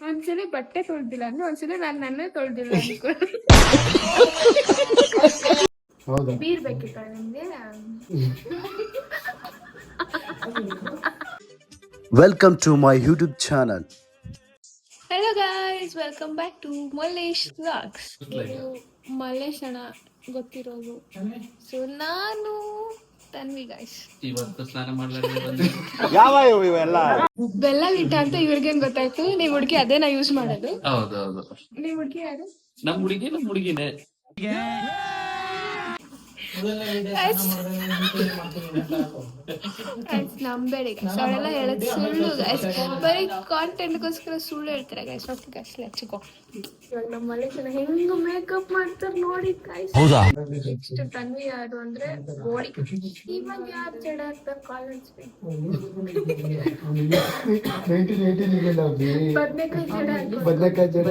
ಒಂದ್ಸಲಿ ಬಟ್ಟೆ ತೊಳ್ದಿಲ್ಲ ಅಂದ್ರೆ ಒಂದ್ಸಲಿ ನಾನು ನನ್ನೇ ತೊಳ್ದಿಲ್ಲ ಹೌದಾ ಬೀರ್ ಬೇಕಿತ್ತ ನಿಮ್ಗೆ? Welcome to my YouTube channel. Hello guys, welcome back to Mallesh vlogs. Mallesh ಅಣ್ಣ ಗೊತ್ತಿರೋದು. ಸೊ ನಾನು ತನ್ವಿ ಗಾಯ್ಸ್. ಇವತ್ತು ಸ್ನಾನ ಮಾಡ್ಲಾರ್ದೆ ಯಾವ ಇವೆಲ್ಲ ಬೆಲ್ಲ ಹಿಟ್ಟ ಅಂತ ಇವ್ರಿಗೇನ್ ಗೊತ್ತಾಯ್ತು? ನೀವ್ ಹುಡ್ಗಿ ಅದೇ ನಾ ಯೂಸ್ ಮಾಡೋದು. ಹೌದೌದು. ನೀವ್ ಹುಡ್ಗಿ ಯಾರು? ನಮ್ ಹುಡುಗಿನೇ ನಂಬೇಡಿ ಗೈಸ್, ಅವರೆಲ್ಲ ಹೇಳೋದು ಸುಳ್ಳು ಗೈಸ್. ಬರೀ ಕಾಂಟೆಂಟ್ಗೋಸ್ಕರ ಸುಳ್ಳು ಹೇಳ್ತಾರೆ guys. Okay guys, let's go. ಇವಾಗ ನಮ್ಮ ಮಲ್ಲೇಶ್ ಹೆಂಗ್ ಮೇಕಪ್ ಮಾಡ್ತಾರೆ ನೋಡಿ ಗೈಸ್. ನೆಕ್ಸ್ಟ್ ತನ್ವಿ ಯಾರು ಅಂದ್ರೆ ಗೋಳಿ. ಇವಾಗ ಯಾರು ಜಡ ಆಗ್ತಾರೆ ಕಾಲೇಜ್ಗೆ? ಬದನೆಕಾಯಿ ಜಡ,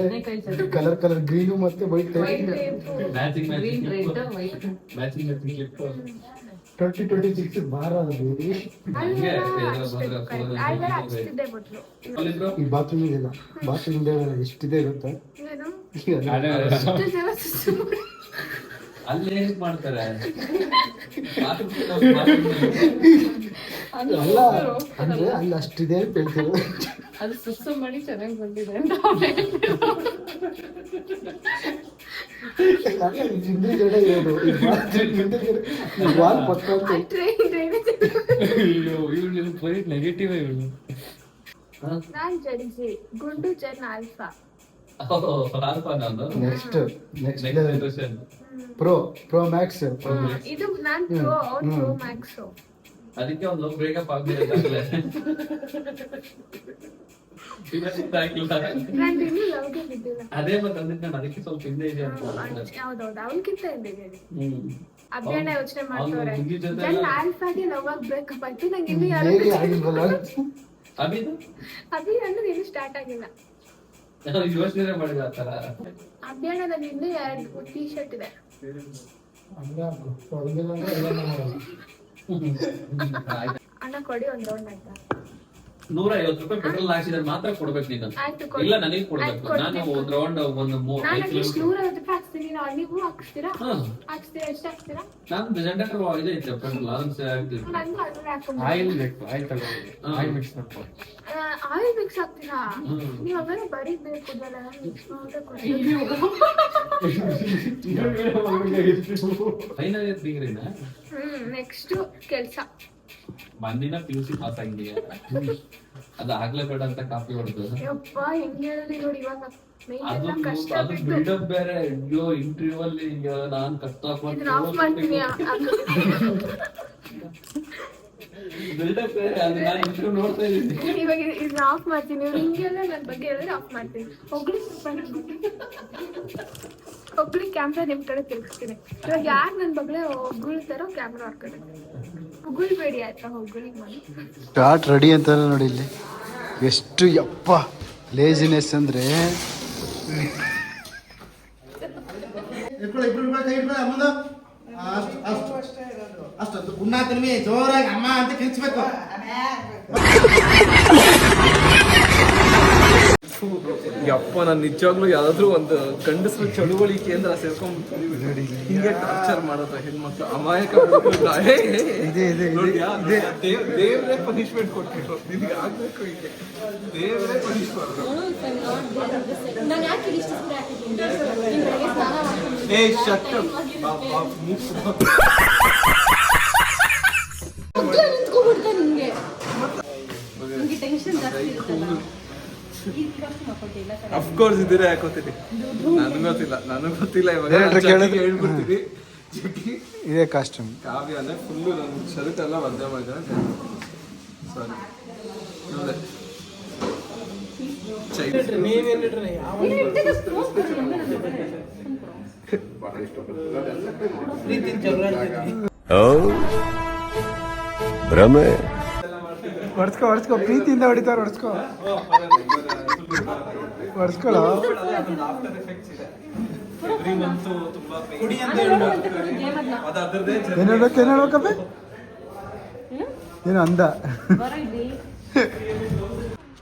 ಕಲರ್ ಗ್ರೀನು ಮತ್ತೆ ವೈಟ್ 2026 ಬಾರ ಈ ಬಾತ್ರೂಮ್ ಇದೆಲ್ಲ ಬಾತ್ರೂಮ್ ಎಷ್ಟಿದೆ ಗೊತ್ತಾ? ಅಲ್ಲಿ ಮಾಡ್ತಾರೆ. ಅಲ್ಲ ಅಂದ್ರೆ ಅಲ್ಲಿ ಅಷ್ಟಿದೆ ಅಂತ ಹೇಳ್ತಾರೆ. ಅದು ಸುಸ್ಸು ಮಾಡಿ ಚೆನ್ನಾಗಿ ಬಂದಿದೆ ಅಂತ ಹಿಂದೆ ಜಡ ಇರೋದು ಈ ಬಾತ್ರೂಮ್ ಹಿಂದೆ ವಾಲ್ ಪಕ್ಕ ಅಂತ. ಬರೀ ನೆಗೆಟಿವ್ ಇವಳು. ನಾನ್ ಜಡಿಸಿ ಗುಂಡು Jan alpha. Next pro Max. ಇದು ನಾನ್ ಪ್ರೋ, ಅವ್ರು ಪ್ರೋ ಮ್ಯಾಕ್ಸ್. ಅದಕ್ಕೆ ಒಂದು ಬ್ರೇಕಪ್ ಆಗ್ಬಿಟ್ಟಿದೆ. ನಾನು ಇನ್ನೂ ಲವ್ಗೆ ಬಿದ್ದಿಲ್ಲ. ಅದೇ ಮತ್ತೆ ಅಂದಿದ್ದು ನಾನು, ಅದಕ್ಕೆ ಸ್ವಲ್ಪ ಹಿಂದೆ ಇದೆ ಅಂತ. ಹೌದೌದು, ಅವನ್ಕಿಂತ ಹಿಂದೆ ಇದೆ. ಹ್ಮ್. ಅಭಿಯಾನ ಯೋಚನೆ ಮಾಡ್ತವ್ರೆ. ಹುಡುಗಿ ಜೊತೆ ಜನ್ ಆಲ್ಫಾಗೆ ಲವ್ ಆಗಿ ಬ್ರೇಕಪ್ ಆಯ್ತು. ನಂಗೆ ಇನ್ನೂ ಯಾರು ಹೇಗೆ ಆಗಿಲ್ವಲ್ಲ? ಅಭಿದು ಅಭಿ ಅನ್ನೋದು ಇನ್ನೂ ಸ್ಟಾರ್ಟ್ ಆಗಿಲ್ಲ. ಯೋಚನೆ ಮಾಡಿದ ಆತರ. ಅಭಿಯಾನದಲ್ಲಿ ಇನ್ನೂ 2 ಟೀ ಶರ್ಟ್ ಇದೆ. ಅಣ್ಣ ಕೊಡಿ ಒಂದ್ ರೌಂಡ್ ಆಯ್ತಾ? 150 ರೂಪಾಯಿ ಪೆಟ್ರೋಲ್ ಹಾಕ್ಸಿದ್ರೆ ಮಾತ್ರ ಕೊಡ್ಬೇಕು ನೀನು. ಆಯ್ತು, ಇಲ್ಲ ನನಗೆ ಕೊಡ್ಬೇಕು. ನಾನು ಒಂದ್ ರೌಂಡ್ ಒಂದು ನಾನು ಅಟ್ಲೀಸ್ಟ್ 150 ರೂಪಾಯಿ ಹಾಕ್ಸ್ತೀನಿ. ನೀವು ಹಾಕ್ಸ್ತೀರಾ? ಹಾಕ್ಸ್ತೀರಾ? ಎಷ್ಟು ಹಾಕ್ಸ್ತೀರಾ? ನಾನು ಜನರೇಟರ್ ಇದೆ ಐತೆ ಪೆಟ್ರೋಲ್, ಅದನ್ನ ಹಾಕ್ತೀನಿ. ನಂಗೂ ಅದನ್ನೇ ಹಾಕೊಂಡು ಆಯಿಲ್ ಬೇಕು, ಆಯಿಲ್ ತಗೊಳ್ಳಿ, ಆಯಿಲ್ ಮಿಕ್ಸ್ ಮಾಡ್ಕೊ. ಆಯಿಲ್ ಮಿಕ್ಸ್ ಹಾಕ್ತೀರಾ? ನೀವು ಅವೆಲ್ಲ ಬರೀದ್ ಬೇಕು ಮಿಕ್ಸ್ ಮಾಡ್ಬೇಕು. ಫೈನಲ್ ಇಯರ್ ಡಿಗ್ರಿನ ನೆಕ್ಸ್ಟ್ ಕೆಲ್ಸ. ಮಂದಿನ PUC ಪಾಸ್ ಆಗಿದೆಯಾ? ಅದು ಆಗ್ಲೇಬೇಡ ಅಂತ ಕಾಪಿ ಹೊಡೆದು. ಯಪ್ಪ ಹೆಂಗ್ ಹೇಳಿದ್ರಿ ನೋಡಿ. ಇವಾಗ ಅದು ಬಿಲ್ಡಪ್ ಬೇರೆ. ಅಯ್ಯೋ ಇಂಟರ್ವ್ಯೂ ಅಲ್ಲಿ ಈಗ ನಾನ್ ಇದನ್ನ ಆಫ್ ಮಾಡ್ತೀನಿ. ಬಿಲ್ಡಪ್ ಬೇರೆ. ಅದು ನಾನು ಇಂಟರ್ವ್ಯೂ ನೋಡ್ತಾ ಇದ್ದೀನಿ. ಇವಾಗ ಇದನ್ನ ಆಫ್ ಮಾಡ್ತೀನಿ. ಇವ್ರು ಹಿಂಗೆಲ್ಲ ನನ್ನ ಬಗ್ಗೆ ಹೇಳಿದ್ರೆ ಆಫ್ ಮಾಡ್ತೀನಿ. ಒಗ್ಳಿ ಕ್ಯಾಮ್ರಾ ನಿಮ್ ಕಡೆ ತಿರ್ಗಿಸ್ತೀನಿ. ಇವಾಗ ಯಾರು ನನ್ನ ಬಗ್ಗೆ ಹೊಗಳ್ತಾರೋ ಕ್ಯಾಮ್ರಾ ಅವ್ರ ಕಡೆ. ಹೊಗಳ್ಬೇಡಿ ಆಯ್ತಾ? ಹೊಗಳಿ ಮಾಡಿ ಸ್ಟಾರ್ಟ್ ರೆಡಿ ಅಂತ ನೋಡಿ. ಇಲ್ಲಿ ಎಷ್ಟು ಯಪ್ಪ ಲೇಜಿನೆಸ್ ಅಂದ್ರೆ. ಅಷ್ಟು ಉಣ್ಣಾತೀನಿ ಜೋರಾಗಿ ಅಮ್ಮ ಅಂತ ಕಿರ್ಚ್ಬೇಕು. ಯಪ್ಪ, ನಾನು ನಿಜವಾಗ್ಲೂ ಯಾವ್ದಾದ್ರು ಒಂದು ಗಂಡಸರು ಚಳುವಳಿ ಕೇಂದ್ರ ಸೇರ್ಕೊಂಡ್ಬಿಟ್ಟು ಹಿಂಗೆ ಟಾರ್ಚರ್ ಮಾಡೋದು ಹೆಣ್ಮಕ್ಳು, ಅಮಾಯಕ ದೇವ್ರೇ ಪನಿಷ್ಮೆಂಟ್ ಕೊಟ್ಟಿದ್ರು. ನಿನ್ಗೆ ಆಗ್ಬೇಕು ಹೀಗೆ, ದೇವ್ರೇ ಪನಿಷ್ಮೆಂಟ್. ಏ ಶಟ್ ಅಫ್ಕೋರ್ಸ್ ಇದೀರ ಹಾಕೋತೀನಿ. ನನಗೆ ಗೊತ್ತಿಲ್ಲ ಇವಾಗ ಹೇಳ್ಬಿಡ್ತೀನಿ. ಇದೇ ಕಾಸ್ಟ್ಯೂಮ್ ಕಾವ್ಯ ಅಂದ್ರೆ ಫುಲ್ಲು ನನ್ನ ಶರ್ಟ್ ಎಲ್ಲ ಒದ್ದೆ ಮಾಡಿದ್ರೆ ಸಾರಿ. ಭ್ರಮೆ ಹೊಡ್ಸ್ಕೊ ಪ್ರೀತಿಯಿಂದ ಹೊಡಿತಾರೆ. ಹೊಡ್ಸ್ಕೊಳ್ಳೋ. ಏನ್ ಹೇಳ್ಬೇಕಪ್ಪ? ಏನು ಅಂದ?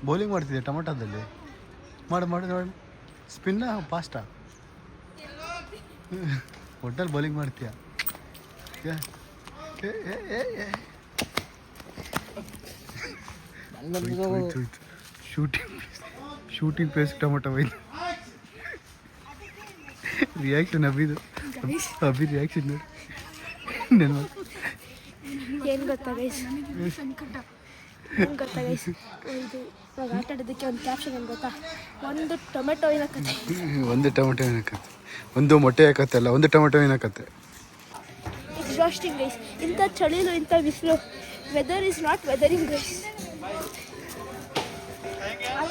ಬೌಲಿಂಗ್ ಮಾಡ್ತಿದ್ದೆ ಟೊಮೊಟೊದಲ್ಲಿ. ಮಾಡು ನೋಡಿ ಸ್ಪಿನ್ನ ಫಾಸ್ಟಾ ಒಟ್ಟಲ್ಲಿ ಬೌಲಿಂಗ್ ಮಾಡ್ತೀಯ ಶೂಟಿಂಗ್ ಪ್ಲೇಸ್ ಟೊಮೊಟೊ ಒಯ್ದು ರಿಯಾಕ್ಷನ್ ಅಭಿ ರಿಯಾಕ್ಷನ್ ನೋಡಿ ನನ್ನ ಏನು ಗೊತ್ತಾ ಗೈಸ್ ಇದು ಇವಾಗ ಆಟ ಆಡೋದಕ್ಕೆ ಒಂದು ಕ್ಯಾಪ್ಷನ್ ಏನು ಗೊತ್ತಾ, ಒಂದು ಟೊಮೆಟೊವಿನ ಕತೆ. ಒಂದು ಟೊಮೆಟೊ ಏನಕತ್ತೆ, ಒಂದು ಮೊಟ್ಟೆ ಹಾಕತ್ತಲ್ಲ, ಒಂದು ಟೊಮೆಟೊ ಏನಕತ್ತೆ. Exhausting guys. ಇಂಥ ಚಳಿಲು ಇಂಥ ಬಿಸಿಲು, weather is not weathering guys.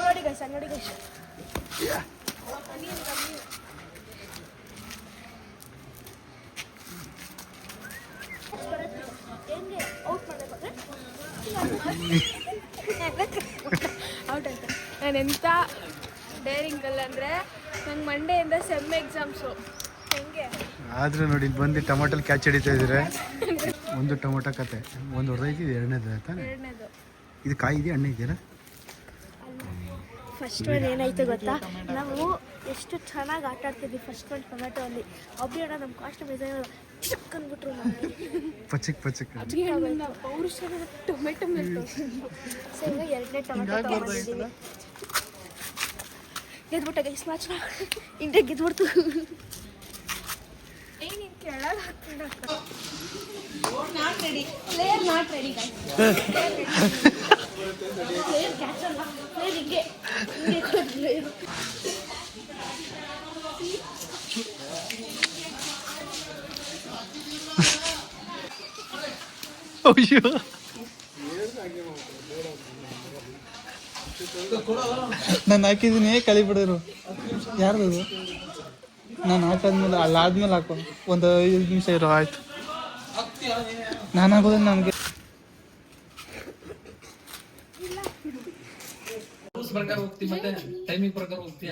ನೋಡಿ ಗೈಸ್, ನೋಡಿ ಗೈಸ್. ಹೆಂಗೆ ಔಟ್ ಮಾಡಬೇಕಾದ್ರೆ ಔಟ್ ಅಂತ. ನಾನು ಎಂಥ ಡೇರಿಂಗ್ ಅಲ್ಲ ಅಂದರೆ ನಂಗೆ ಮಂಡೆಯಿಂದ ಸೆಮ್ ಎಕ್ಸಾಮ್ಸು. ಹೆಂಗೆ ಆದ್ರೆ ನೋಡಿ ಇಲ್ಲಿ ಬಂದು ಟೊಮೆಟೊಲ್ ಕ್ಯಾಚ್ ಹಿಡಿತಾ ಇದ್ರೆ ಒಂದು ಟೊಮೆಟೊ ಕತೆ, ಒಂದು ಹೊಡೆದೈತಿ, ಎರಡನೇದು ತಾನೆ. ಎರಡನೇದು ಇದು ಕಾಯಿ ಇದೆಯಾ, ಹಣ್ಣು ಇದೆಯಲ್ಲ. ಫಸ್ಟ್ ಒನ್ ಏನಾಯ್ತು ಗೊತ್ತಾ, ನಾವು ಎಷ್ಟು ಚೆನ್ನಾಗಿ ಆಟ ಆಡ್ತಿದ್ವಿ ಫಸ್ಟ್ ಒನ್ ಟೊಮೆಟೊ ಅಲ್ಲಿ. ಒಬ್ಬರು ಅಣ್ಣ ನಮ್ಮ ಕಾಸ್ಟ್ ಚಕ್ ಅಂದ್ಬಿಟ್ರು. ಪಚಕ್ ಪೌರುಷ ಟೊಮೆಟೊ ಮೇಲೆ ಸರಿ ಎರಡನೇ ಟೊಮೆಟೊ ತೊಗೊಂಡಿದ್ದೀವಿ. ಗೆದ್ಬಿಟ್ಟ ಗೈಸ್ ಮ್ಯಾಚ್, ಇಂಡಿಯಾ ಗೆದ್ಬಿಡ್ತು. ಏನೇನು ಕೇಳೋದು not ready, player not ready guys. Player catch ಅಲ್ಲ, ಪ್ಲೇಯರ್ ಹಿಂಗೆ ಪ್ಲೇಯರ್. ಅಯ್ಯೋ ನಾನು ಹಾಕಿದ್ದೀನಿ, ಕಲಿಬಿಡೋರು ಯಾರ್ದು. ನಾನು ಹಾಕಾದ್ಮೇಲೆ ಅಲ್ಲಾದ್ಮೇಲೆ ಹಾಕೋ, ಒಂದು 5 ನಿಮಿಷ ಇರೋ ಆಯ್ತು. ನಾನು ಹಾಕೋದ್ರೆ ನನಗೆ ರೂಲ್ಸ್ ಪ್ರಕಾರ ಹೋಗ್ತೀವಿ, ಮತ್ತೆ ಟೈಮಿಂಗ್ ಪ್ರಕಾರ ಹೋಗ್ತೀಯ.